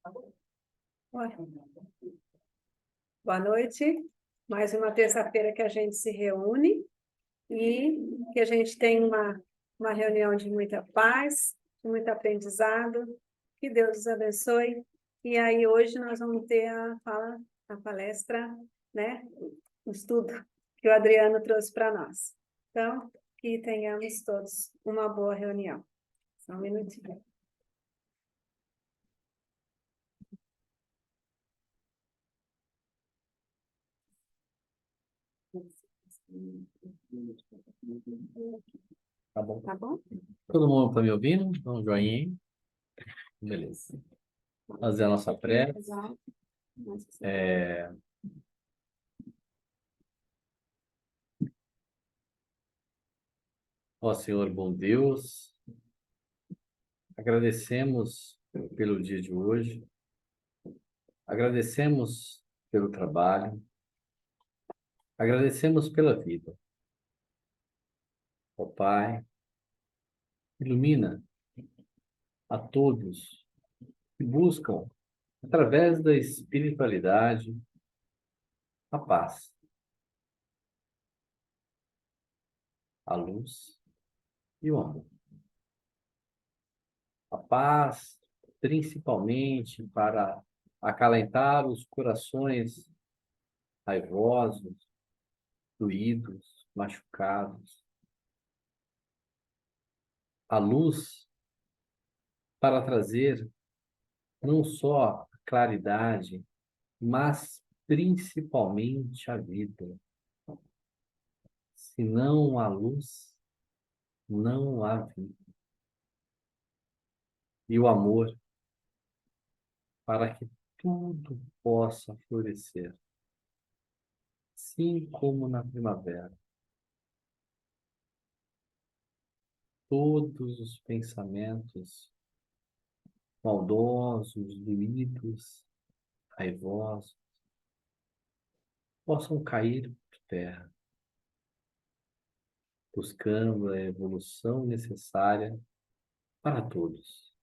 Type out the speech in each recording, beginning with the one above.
Oi. Boa noite. Mais uma terça-feira que a gente se reúne e que a gente tem uma reunião de muita paz, de muito aprendizado. Que Deus nos abençoe. E aí hoje nós vamos ter a palestra, né? O estudo que o Adriano trouxe para nós. Então, que tenhamos todos uma boa reunião. Só um minutinho. Tá bom. Tá bom? Todo mundo tá me ouvindo? Dá um joinha aí. Beleza. Fazer a nossa prece. Exato. Ó Senhor bom Deus, agradecemos pelo dia de hoje, agradecemos pelo trabalho, agradecemos pela vida. Ó Pai, ilumina a todos que buscam, através da espiritualidade, a paz, a luz e o amor. A paz, principalmente para acalentar os corações raivosos, doídos, machucados. A luz para trazer não só a claridade, mas principalmente a vida. Se não há luz, não há vida. E o amor para que tudo possa florescer, assim como na primavera. Todos os pensamentos maldosos, doídos, raivosos, possam cair por terra, buscando a evolução necessária para todos.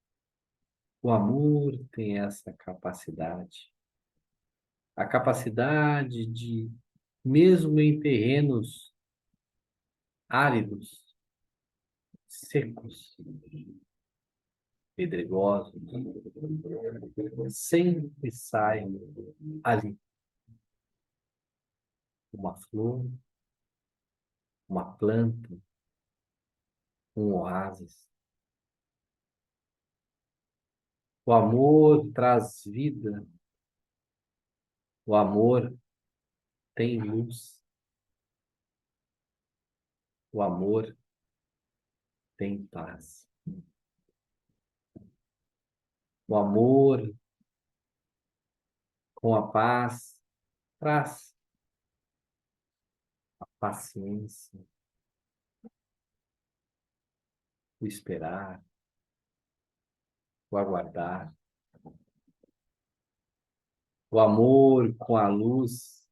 O amor tem essa capacidade, a capacidade de, mesmo em terrenos áridos, secos, pedregosos, sempre sai ali uma flor, uma planta, um oásis. O amor traz vida, o amor tem luz, o amor tem paz. O amor com a paz traz a paciência, o esperar, o aguardar. O amor com a luz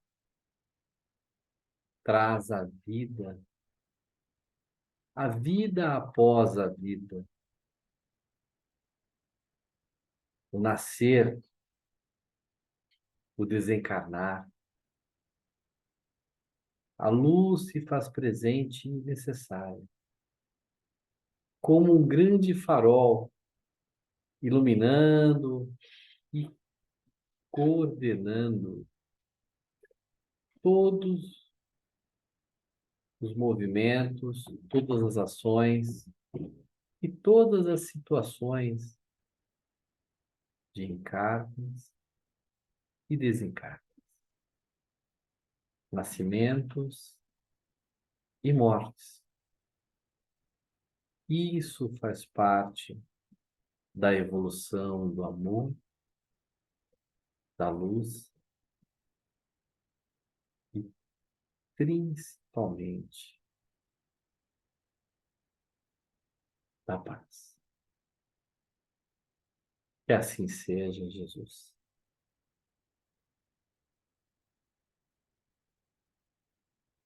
traz a vida após a vida, o nascer, o desencarnar. A luz se faz presente e necessária, como um grande farol, iluminando e coordenando todos os movimentos, todas as ações e todas as situações de encarnes e desencarnes, nascimentos e mortes. Isso faz parte da evolução do amor, da luz e principalmente da paz. Que assim seja, Jesus.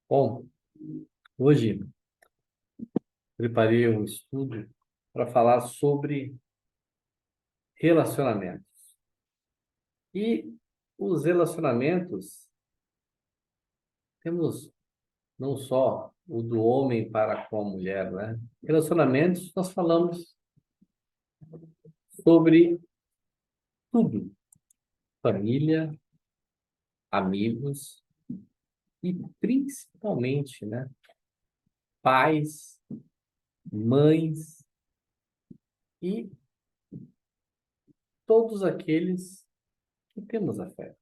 Bom, hoje preparei um estudo para falar sobre relacionamentos. E os relacionamentos, temos não só o do homem para com a mulher, né? Relacionamentos, nós falamos sobre tudo: família, amigos e principalmente, né? Pais, mães e todos aqueles que temos afeto.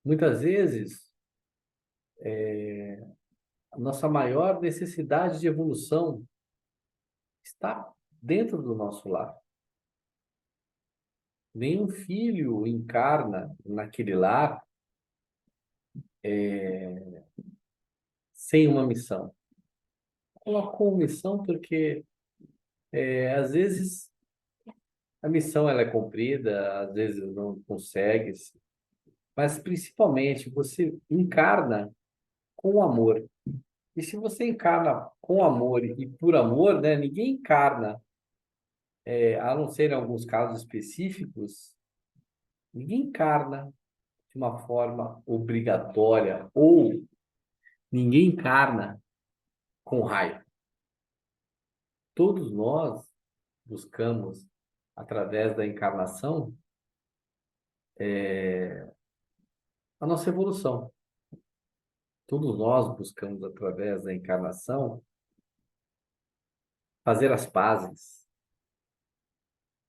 Muitas vezes, a nossa maior necessidade de evolução está dentro do nosso lar. Nenhum filho encarna naquele lar sem uma missão. Colocou missão porque, às vezes, a missão ela é cumprida, às vezes não consegue, mas principalmente você encarna com amor. E se você encarna com amor e por amor, né, ninguém encarna, a não ser em alguns casos específicos, ninguém encarna de uma forma obrigatória ou ninguém encarna com raiva. Todos nós buscamos, através da encarnação, a nossa evolução. Todos nós buscamos, através da encarnação, fazer as pazes.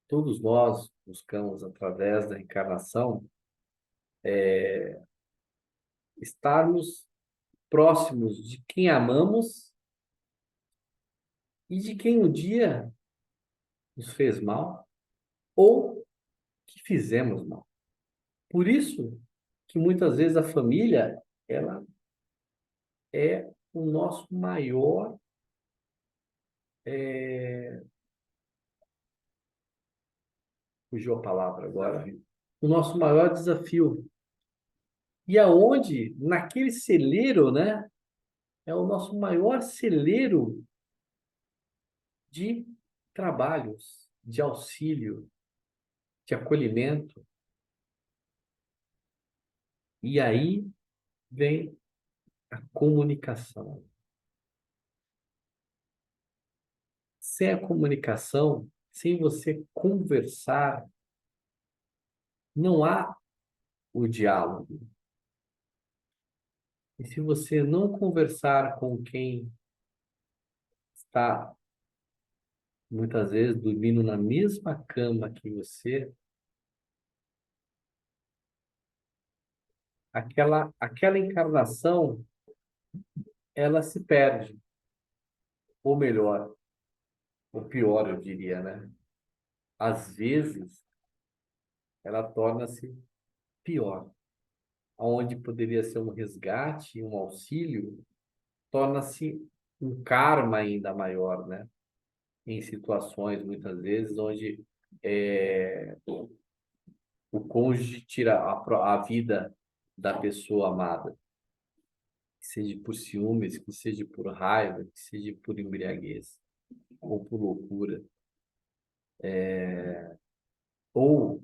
Todos nós buscamos, através da encarnação, estarmos próximos de quem amamos e de quem um dia nos fez mal ou que fizemos mal. Por isso que muitas vezes a família, ela é o nosso maior, fugiu a palavra agora, o nosso maior desafio. E aonde, naquele celeiro, né, é o nosso maior celeiro de trabalhos, de auxílio, de acolhimento. E aí vem a comunicação. Sem a comunicação, sem você conversar, não há o diálogo. E se você não conversar com quem está muitas vezes dormindo na mesma cama que você, aquela encarnação, ela se perde. Ou melhor, ou pior, eu diria, né? Às vezes, ela torna-se pior. Onde poderia ser um resgate, um auxílio, torna-se um karma ainda maior, né? Em situações, muitas vezes, onde o cônjuge tira a vida da pessoa amada. Que seja por ciúmes, que seja por raiva, que seja por embriaguez, ou por loucura. Ou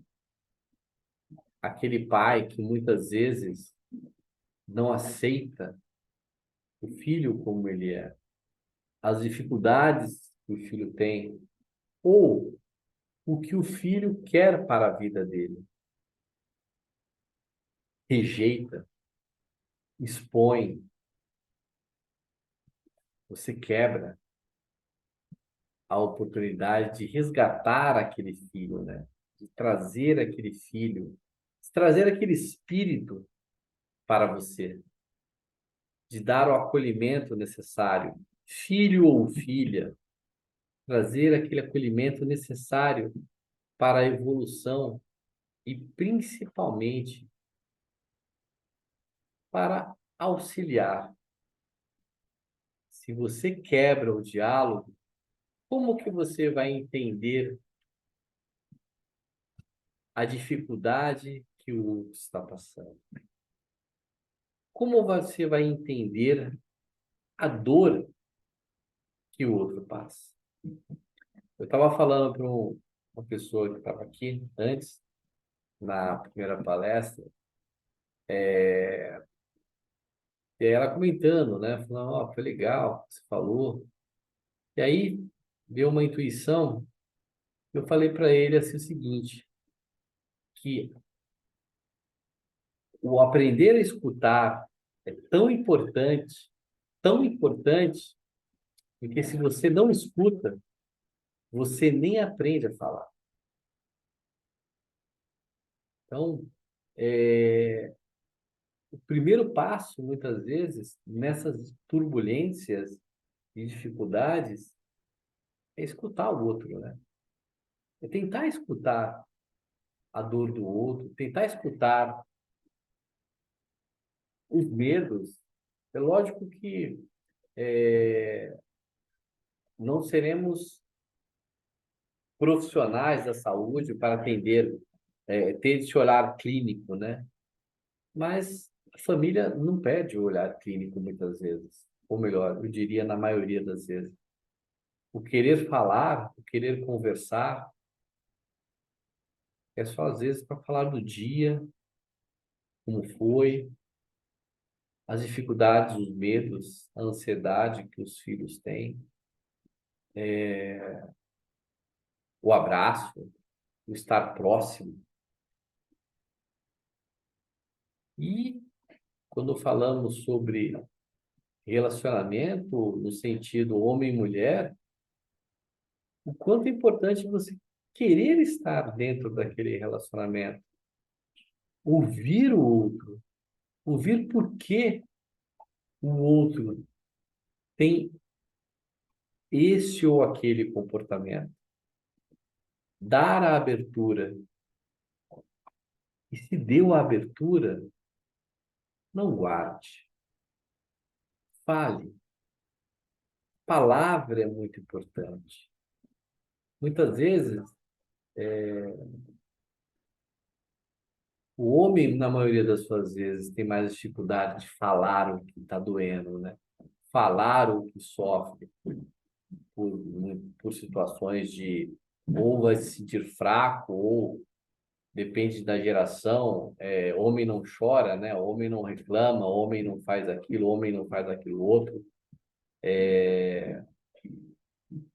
aquele pai que muitas vezes não aceita o filho como ele é, as dificuldades que o filho tem, ou o que o filho quer para a vida dele. Rejeita, expõe, você quebra a oportunidade de resgatar aquele filho, né? De trazer aquele filho, de trazer aquele espírito para você, de dar o acolhimento necessário, filho ou filha, trazer aquele acolhimento necessário para a evolução e principalmente para auxiliar. Se você quebra o diálogo, como que você vai entender a dificuldade que o outro está passando? Como você vai entender a dor que o outro passa? Eu estava falando para uma pessoa que estava aqui antes, na primeira palestra, e aí ela comentando, né? Falando, ó, foi legal o que você falou. E aí deu uma intuição, eu falei para ele assim o seguinte, que o aprender a escutar é tão importante, porque se você não escuta, você nem aprende a falar. Então, o primeiro passo, muitas vezes, nessas turbulências e dificuldades, é escutar o outro, né? É tentar escutar a dor do outro, tentar escutar os medos. É lógico que não seremos profissionais da saúde para atender, ter esse olhar clínico, né? Mas a família não pede o olhar clínico muitas vezes. Ou melhor, eu diria na maioria das vezes. O querer falar, o querer conversar, é só às vezes para falar do dia, como foi, as dificuldades, os medos, a ansiedade que os filhos têm, o abraço, o estar próximo. E quando falamos sobre relacionamento no sentido homem e mulher, o quanto é importante você querer estar dentro daquele relacionamento, ouvir o outro, ouvir por que o outro tem esse ou aquele comportamento, dar a abertura. E se deu a abertura, não guarde, fale. Palavra é muito importante. Muitas vezes, o homem, na maioria das suas vezes, tem mais dificuldade de falar o que está doendo, né? Falar o que sofre por, por situações de ou vai se sentir fraco, ou depende da geração, homem não chora, né? Homem não reclama, homem não faz aquilo, homem não faz aquilo outro.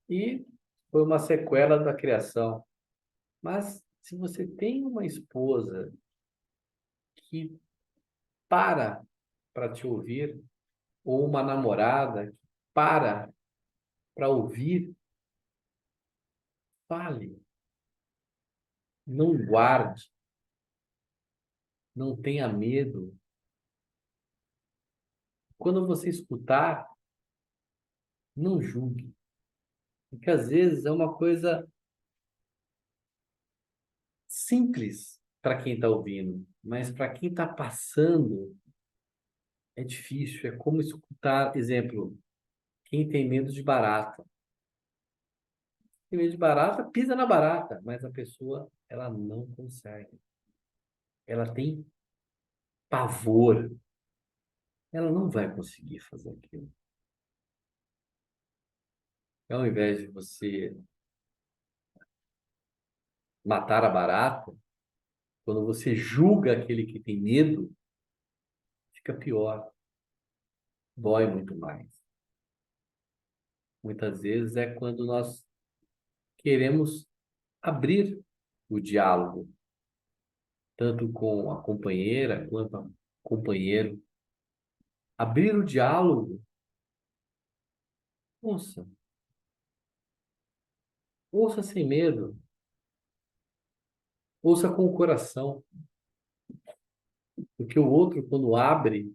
E foi uma sequela da criação. Mas se você tem uma esposa que para te ouvir, ou uma namorada que para ouvir, fale, não guarde, não tenha medo. Quando você escutar, não julgue, porque às vezes é uma coisa simples para quem está ouvindo, mas para quem está passando é difícil. É como escutar, exemplo, quem tem medo de barata. Tem medo de barata, pisa na barata, mas a pessoa ela não consegue. Ela tem pavor. Ela não vai conseguir fazer aquilo. Ao invés de você matar a barata, quando você julga aquele que tem medo, fica pior, dói muito mais. Muitas vezes é quando nós queremos abrir o diálogo, tanto com a companheira quanto o companheiro. Abrir o diálogo, ouça, ouça sem medo, ouça com o coração, porque o outro, quando abre,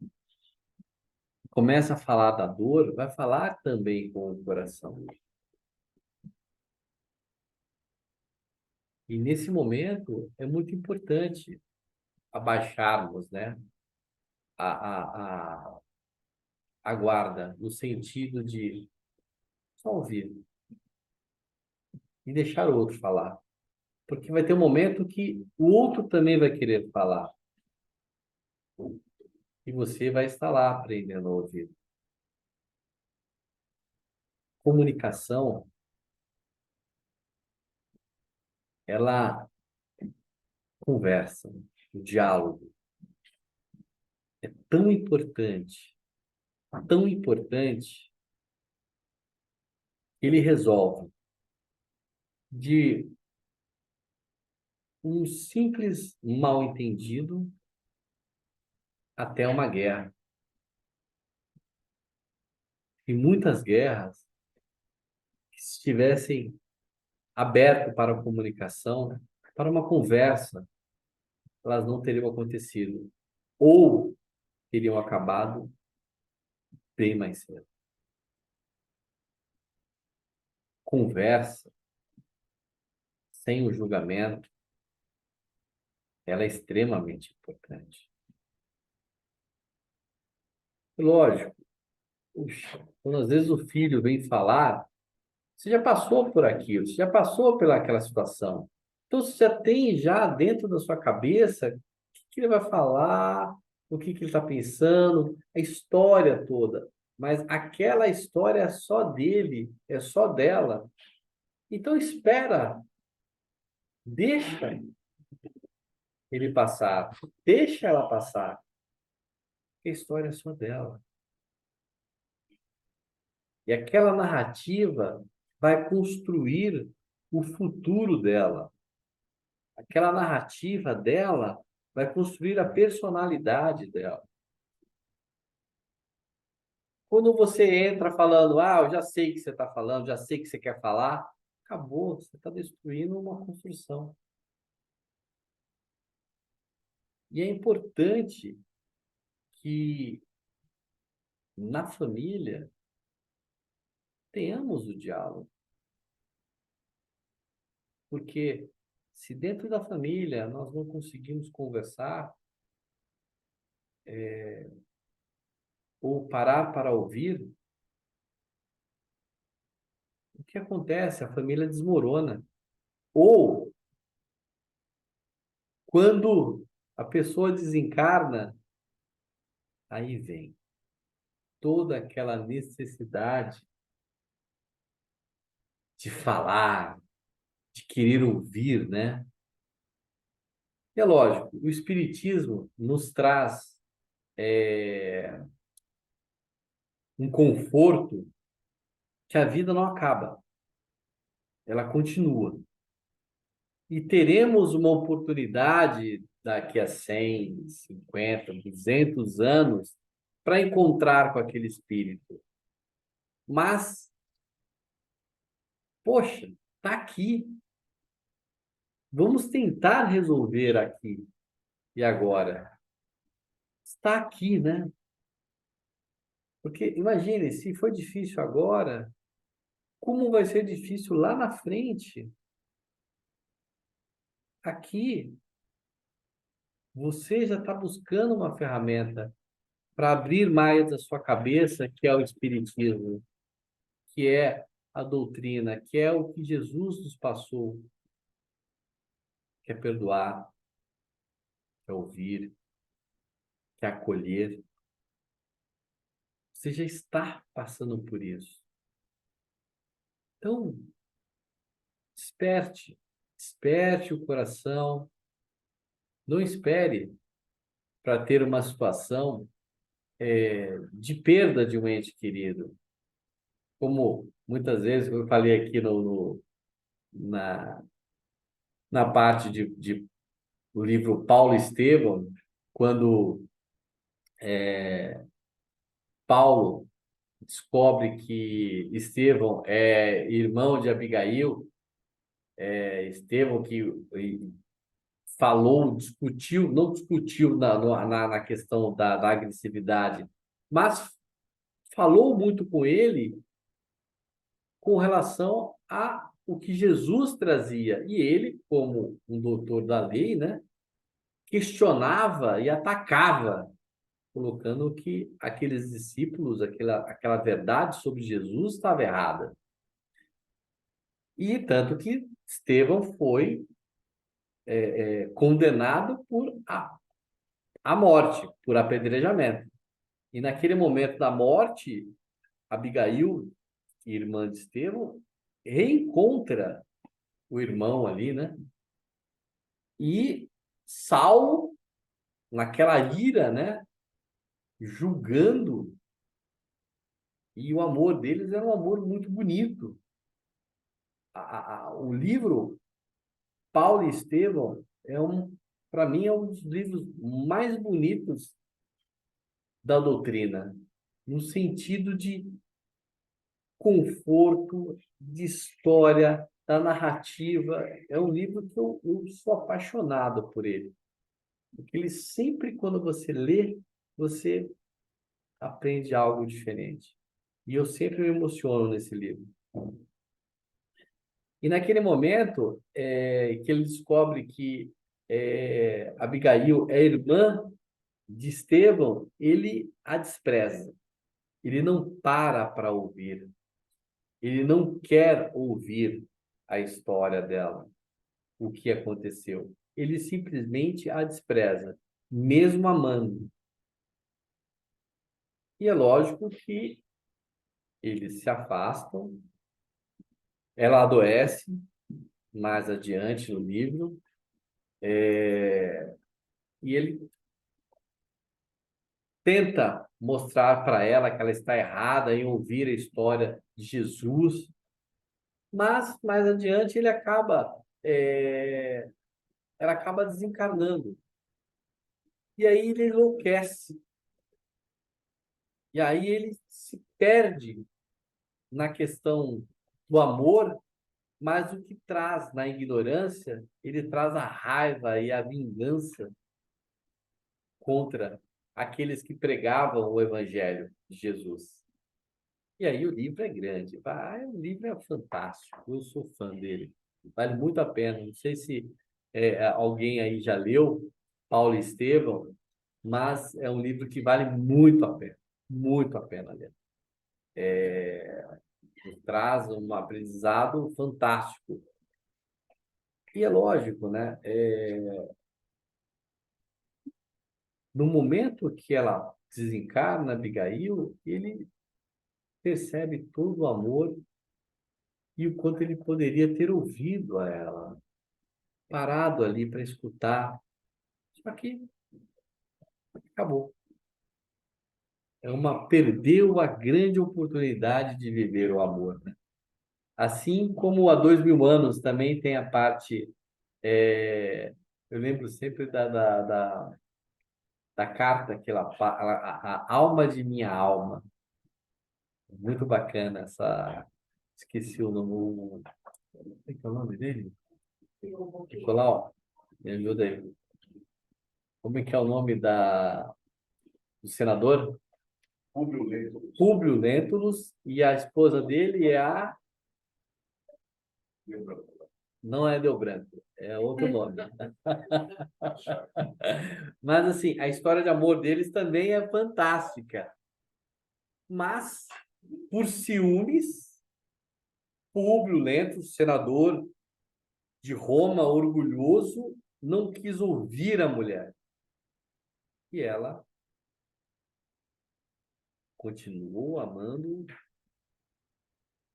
começa a falar da dor, vai falar também com o coração. E nesse momento é muito importante abaixarmos, né, a, a, a, a guarda, no sentido de só ouvir e deixar o outro falar. Porque vai ter um momento que o outro também vai querer falar. E você vai estar lá aprendendo a ouvir. Comunicação, ela conversa, o diálogo é tão importante, ele resolve de um simples mal-entendido até uma guerra. E muitas guerras, que se estivessem aberto para a comunicação, para uma conversa, elas não teriam acontecido. Ou teriam acabado bem mais cedo. Conversa, sem o julgamento, ela é extremamente importante. Lógico, puxa, quando às vezes o filho vem falar, você já passou por aquilo, você já passou pelaquela situação. Então você já tem já dentro da sua cabeça o que ele vai falar, o que ele está pensando, a história toda. Mas aquela história é só dele, é só dela. Então espera, deixa ele passar, deixa ela passar. A história é só dela. E aquela narrativa vai construir o futuro dela. Aquela narrativa dela vai construir a personalidade dela. Quando você entra falando, eu já sei o que você está falando, já sei o que você quer falar, acabou, você está destruindo uma construção. E é importante que na família tenhamos o diálogo. Porque se dentro da família nós não conseguimos conversar ou parar para ouvir, o que acontece? A família desmorona. Ou quando a pessoa desencarna, aí vem toda aquela necessidade de falar, de querer ouvir, né? E é lógico, o Espiritismo nos traz um conforto que a vida não acaba, ela continua. E teremos uma oportunidade daqui a 100, 50, 200 anos para encontrar com aquele espírito. Mas, poxa, está aqui. Vamos tentar resolver aqui e agora. Está aqui, né? Porque imagine, se foi difícil agora, como vai ser difícil lá na frente? Aqui, você já está buscando uma ferramenta para abrir mais a sua cabeça, que é o Espiritismo, que é a doutrina, que é o que Jesus nos passou, que é perdoar, que é ouvir, que é acolher. Você já está passando por isso. Então, desperte, desperte o coração. Não espere para ter uma situação de perda de um ente querido. Como muitas vezes eu falei aqui na, na parte do livro Paulo Estevão, quando Paulo descobre que Estevão é irmão de Abigail, Estevão que falou, discutiu, não discutiu na questão da agressividade, mas falou muito com ele com relação a o que Jesus trazia. E ele, como um doutor da lei, né, questionava e atacava, colocando que aqueles discípulos, aquela verdade sobre Jesus estava errada. E tanto que Estevão foi condenado por a morte, por apedrejamento. E naquele momento da morte, Abigail, irmã de Estevão, reencontra o irmão ali, né? E Saulo, naquela ira, né? Julgando, e o amor deles era um amor muito bonito. O livro Paulo e Estevão para mim, é um dos livros mais bonitos da doutrina, no sentido de conforto, de história, da narrativa. É um livro que eu sou apaixonado por ele. Porque ele sempre, quando você lê, você aprende algo diferente. E eu sempre me emociono nesse livro. E naquele momento que ele descobre que Abigail é irmã de Estevão, ele a despreza. Ele não para ouvir. Ele não quer ouvir a história dela, o que aconteceu. Ele simplesmente a despreza, mesmo amando. E é lógico que eles se afastam, ela adoece mais adiante no livro, e ele tenta mostrar para ela que ela está errada em ouvir a história de Jesus, mas mais adiante ela acaba desencarnando. E aí ele enlouquece. E aí ele se perde na questão do amor, mas o que traz na ignorância, ele traz a raiva e a vingança contra aqueles que pregavam o evangelho de Jesus. E aí o livro é grande, o livro é fantástico, eu sou fã dele, vale muito a pena. Não sei se alguém aí já leu Paulo e Estevão, mas é um livro que vale muito a pena ler. Traz um aprendizado fantástico. E é lógico, né? No momento que ela desencarna, Abigail, ele percebe todo o amor e o quanto ele poderia ter ouvido a ela, parado ali para escutar. Só que acabou. Perdeu a grande oportunidade de viver o amor, né? Assim como há 2000 anos também tem a parte. Eu lembro sempre da carta que ela fala, a alma de minha alma. Muito bacana essa. Esqueci o nome. Como é que é o nome dele? Nicolau, me ajuda aí. Como é que é o nome do senador? Públio Lentulus. Públio Lentulus, e a esposa dele é a. Não é Deu Branco, é outro nome. Mas, assim, a história de amor deles também é fantástica. Mas, por ciúmes, Públio Lentulus, senador de Roma, orgulhoso, não quis ouvir a mulher. E ela continuou amando,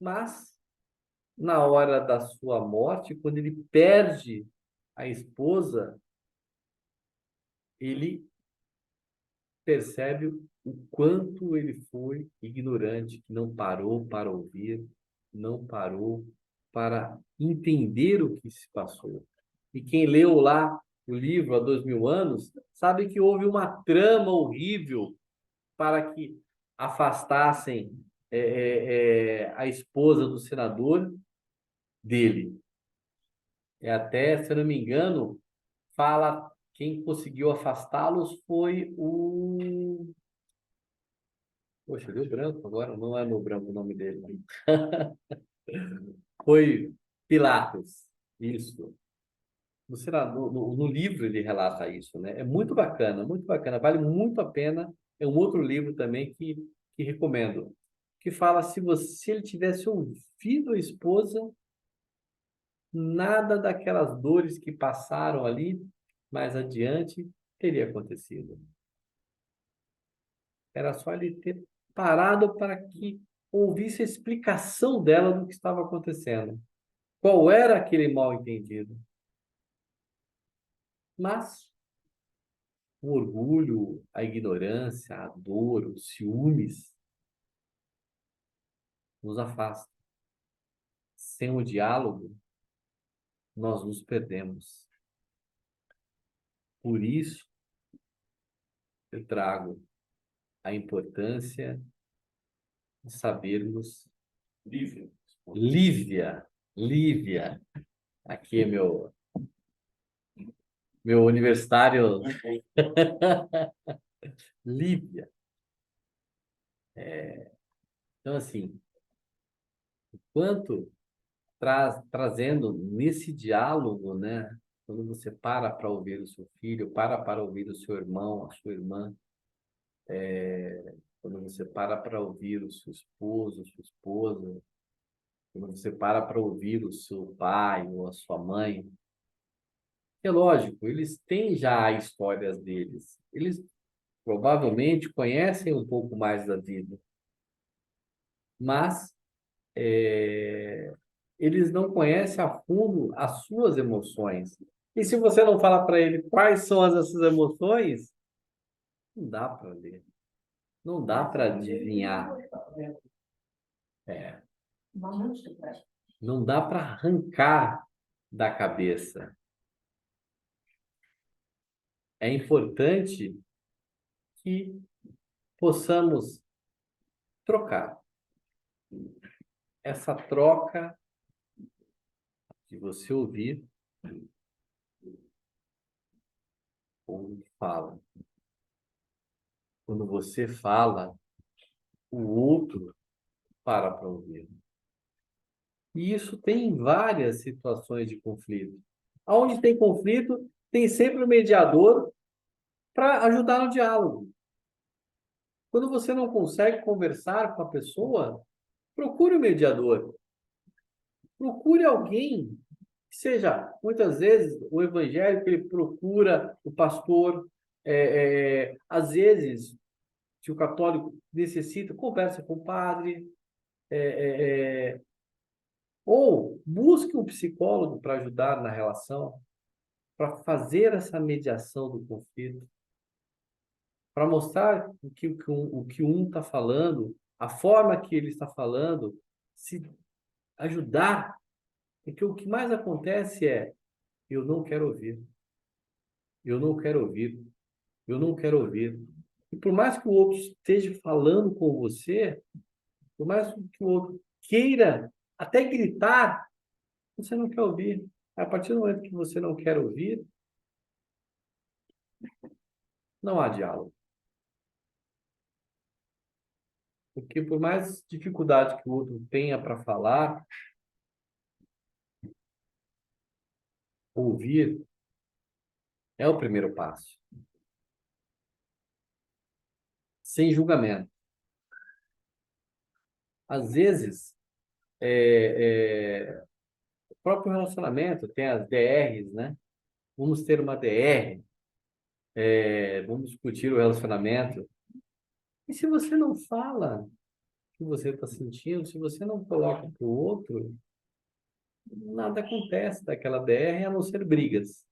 mas na hora da sua morte, quando ele perde a esposa, ele percebe o quanto ele foi ignorante, que não parou para ouvir, não parou para entender o que se passou. E quem leu lá o livro há 2000 anos, sabe que houve uma trama horrível para que afastassem a esposa do senador dele. Até, se eu não me engano, fala quem conseguiu afastá-los foi o. Poxa, deu branco agora, não é no branco o nome dele. Foi Pilatos. Isso. No livro ele relata isso, né? É muito bacana, vale muito a pena. É um outro livro também que recomendo. Que fala se ele tivesse ouvido a esposa, nada daquelas dores que passaram ali mais adiante teria acontecido. Era só ele ter parado para que ouvisse a explicação dela do que estava acontecendo. Qual era aquele mal entendido? Mas o orgulho, a ignorância, a dor, os ciúmes nos afastam. Sem o diálogo, nós nos perdemos. Por isso, eu trago a importância de sabermos. Lívia, Lívia, aqui é meu universitário. Lívia. Então, assim, quanto trazendo nesse diálogo, né? Quando você para ouvir o seu filho, para ouvir o seu irmão, a sua irmã, quando você para ouvir o seu esposo, a sua esposa, quando você para ouvir o seu pai ou a sua mãe, é lógico, eles têm já histórias deles. Eles provavelmente conhecem um pouco mais da vida, mas eles não conhecem a fundo as suas emoções. E se você não fala para ele quais são essas emoções, não dá para ler, não dá para adivinhar, é, não dá para arrancar da cabeça. É importante que possamos trocar. Essa troca de você ouvir ou fala. Quando você fala, o outro para ouvir. E isso tem várias situações de conflito. Onde tem conflito, tem sempre o mediador para ajudar no diálogo. Quando você não consegue conversar com a pessoa, procure o mediador. Procure alguém que seja, muitas vezes, o evangélico, ele procura o pastor. Às vezes, se o católico necessita, conversa com o padre. Ou busque um psicólogo para ajudar na relação, para fazer essa mediação do conflito, para mostrar o que um está falando, a forma que ele está falando, se ajudar. Porque o que mais acontece é: eu não quero ouvir, eu não quero ouvir, eu não quero ouvir. E por mais que o outro esteja falando com você, por mais que o outro queira até gritar, você não quer ouvir. A partir do momento que você não quer ouvir, não há diálogo. Porque por mais dificuldade que o outro tenha para falar, ouvir é o primeiro passo. Sem julgamento. Às vezes, o próprio relacionamento tem as DRs, né? Vamos ter uma DR, vamos discutir o relacionamento. E se você não fala o que você está sentindo, se você não coloca para o outro, nada acontece daquela DR a não ser brigas.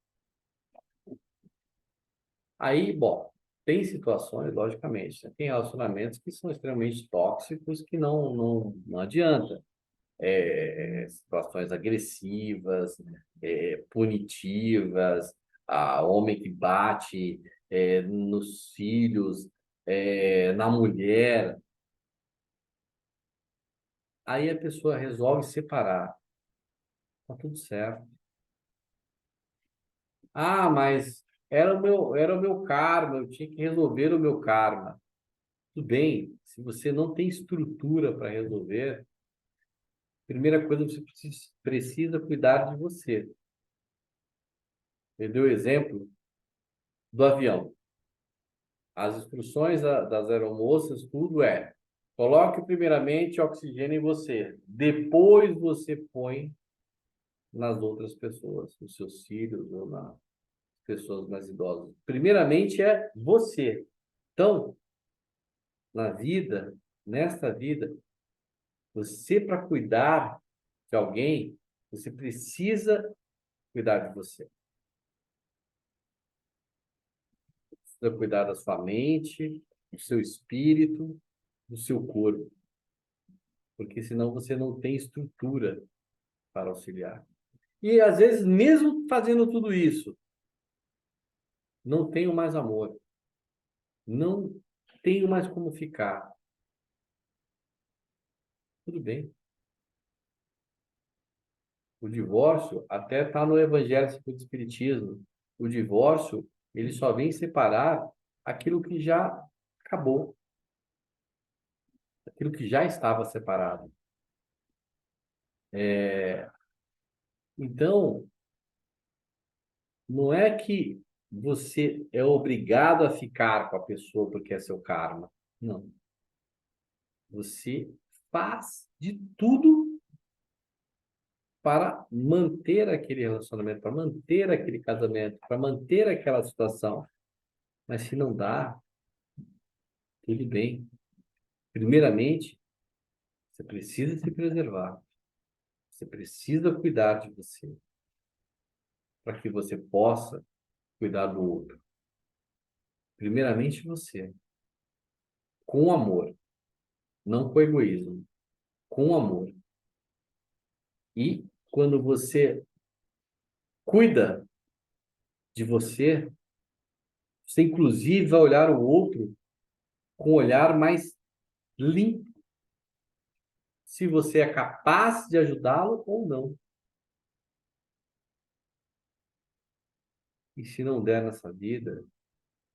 Aí, bom, tem situações, logicamente, né? Tem relacionamentos que são extremamente tóxicos que não adianta. Situações agressivas, punitivas, a homem que bate nos filhos, na mulher. Aí a pessoa resolve separar. Tá tudo certo. Ah, mas era o meu karma, eu tinha que resolver o meu karma. Tudo bem, se você não tem estrutura para resolver, primeira coisa, você precisa cuidar de você. Ele deu o exemplo do avião. As instruções das aeromoças, tudo coloque primeiramente oxigênio em você, depois você põe nas outras pessoas, nos seus filhos ou nas pessoas mais idosas. Primeiramente é você. Então, na vida, nesta vida, você para cuidar de alguém, você precisa cuidar de você. precisa cuidar da sua mente, do seu espírito, do seu corpo, porque senão você não tem estrutura para auxiliar. E às vezes, mesmo fazendo tudo isso, não tenho mais amor, não tenho mais como ficar. Tudo bem. O divórcio até está no Evangelho segundo o Espiritismo. O divórcio, ele só vem separar aquilo que já acabou, aquilo que já estava separado. Então, não é que você é obrigado a ficar com a pessoa porque é seu karma. Não. Você faz de tudo para manter aquele relacionamento, para manter aquele casamento, para manter aquela situação. Mas se não dá, tudo bem. Primeiramente, você precisa se preservar. Você precisa cuidar de você, para que você possa cuidar do outro. Primeiramente você, com amor, não com egoísmo, com amor. E quando você cuida de você, você inclusive vai olhar o outro com um olhar mais limpo, se você é capaz de ajudá-lo ou não. E se não der nessa vida,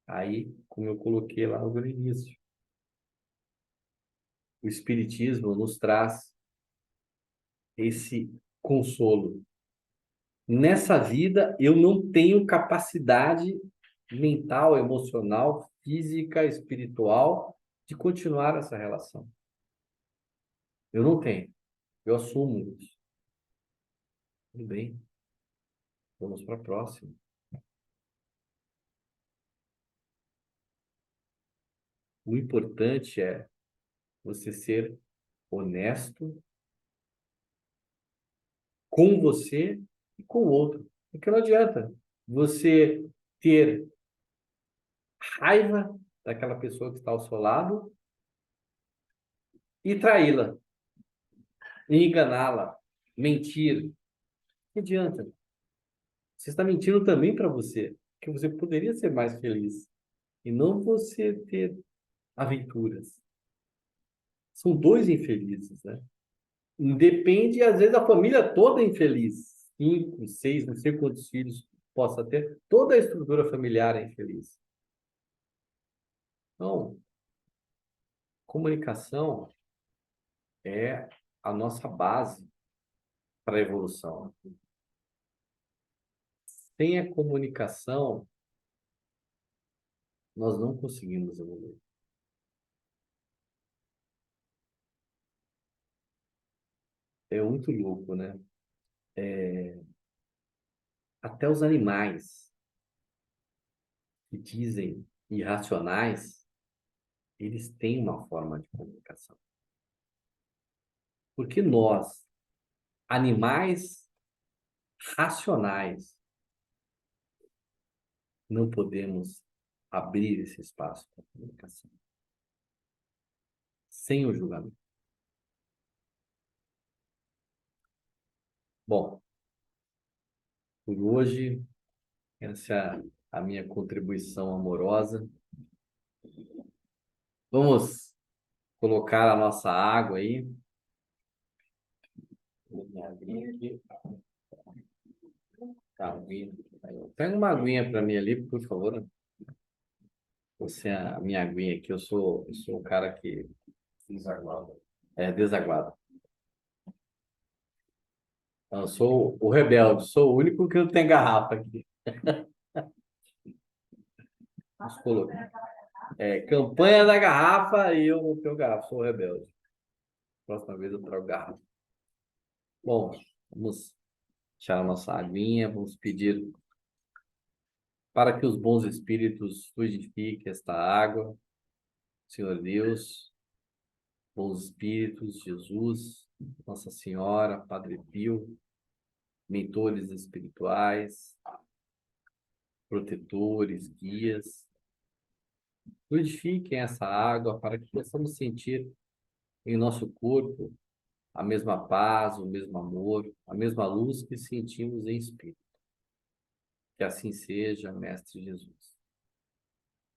aí, como eu coloquei lá no início, o Espiritismo nos traz esse consolo. Nessa vida, eu não tenho capacidade mental, emocional, física, espiritual de continuar essa relação. Eu não tenho. Eu assumo isso. Tudo bem. Vamos para a próxima. O importante é você ser honesto com você e com o outro. Porque não adianta você ter raiva daquela pessoa que está ao seu lado e traí-la, e enganá-la, mentir. Não adianta. Você está mentindo também para você, que você poderia ser mais feliz e não você ter aventuras. São dois infelizes, né? Depende, às vezes, a família toda é infeliz. 5, 6, não sei quantos filhos possa ter. Toda a estrutura familiar é infeliz. Então, comunicação é a nossa base para a evolução. Sem a comunicação, nós não conseguimos evoluir. É muito louco, né? Até os animais que dizem irracionais, eles têm uma forma de comunicação. Porque nós, animais racionais, não podemos abrir esse espaço para comunicação sem o julgamento. Bom, por hoje, essa é a minha contribuição amorosa. Vamos colocar a nossa água aí. Minha aguinha aqui. Tá, aguinha. Pega uma aguinha para mim ali, por favor. Você é a minha aguinha aqui. Eu sou um cara que desaguado. É desaguado. Eu sou o rebelde. Sou o único que não tem garrafa aqui. Vamos colocar. Campanha da garrafa e eu não tenho garrafa. Sou o rebelde. Próxima vez eu trago garrafa. Bom, vamos tirar a nossa aguinha. Vamos pedir para que os bons espíritos fluidifiquem esta água. Senhor Deus, bons espíritos, Jesus, Nossa Senhora, Padre Pio, mentores espirituais, protetores, guias, fluidifiquem essa água para que possamos sentir em nosso corpo a mesma paz, o mesmo amor, a mesma luz que sentimos em espírito. Que assim seja, Mestre Jesus.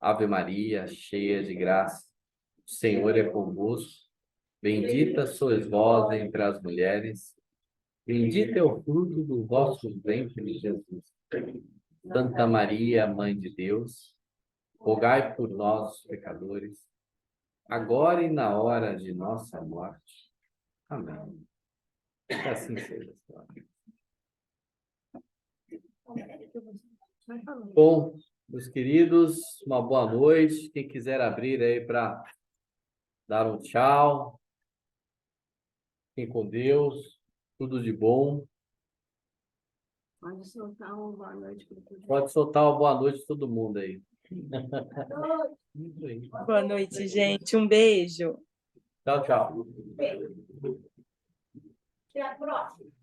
Ave Maria, cheia de graça, o Senhor é convosco. Bendita sois vós entre as mulheres, bendito é o fruto do vosso ventre, Jesus. Santa Maria, Mãe de Deus, rogai por nós, pecadores, agora e na hora de nossa morte. Amém. Que assim seja, Senhor. Bom, meus queridos, uma boa noite. Quem quiser abrir aí para dar um tchau, fiquem com Deus, tudo de bom. Pode soltar uma boa noite para o Pode soltar uma boa noite todo mundo aí. Boa noite, gente. Um beijo. Tchau, tchau. Até a próxima.